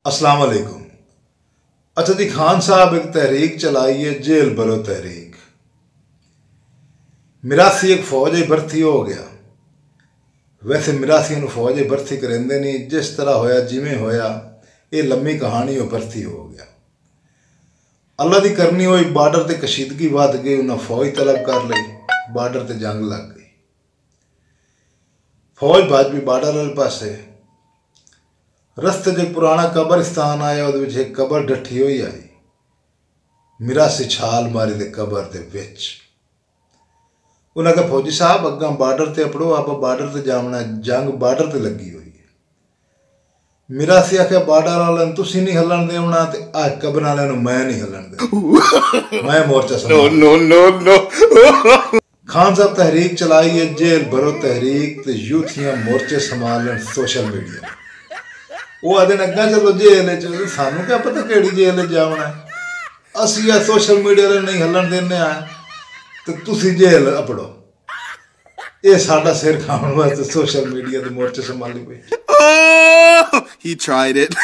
अस्सलाम वालेकुम। अच्छा जी, खान साहब एक तहरीक चलाई है, जेल भरो तहरीक। मिरासी एक फौज ही भर्ती हो गया। वैसे मिरासियों को फौज ही भर्ती करेंदे नहीं, जिस तरह होया जिमें होया, ये लम्मी कहानी हो भर्ती हो गया। अल्लाह की करनी हुई बार्डर ते कशीदगी वध गई, उन्हें फौज तलब कर ली, बार्डर ते जंग लग गई। फौज भज भी बार्डर वाले पासे। रस्ते च पुराना कब्रिस्तान आया, वो एक कबर डठी हुई आई। मिरासी छाल मारी दे कबर दे विच। उन्हें कहा फौजी साहब अग्गा बार्डर ते अपड़ो, आप बार्डर ते जावना, जंग बार्डर ते लगी हुई है। मिरासी आख्या बार्डर वाले तुसी नहीं हलन देवना, ते आ कबर वाले मैं नहीं हलन दे, मैं मोर्चा संभाल। No no no. खान साहब तहरीक चलाई है, जेल भरो तहरीक, ते यूथियां मोर्चे संभालन सोशल मीडिया। वो आदे अग्गा चलो जेल च, सानू क्या पता केड़ी जेल जावना, असी आ सोशल मीडिया नहीं हलन देने आ, तो तुसी जेल अपड़ो। ये साडा सिर खाने वास्ते सोशल मीडिया के मोर्चे संभाली पे। He tried it.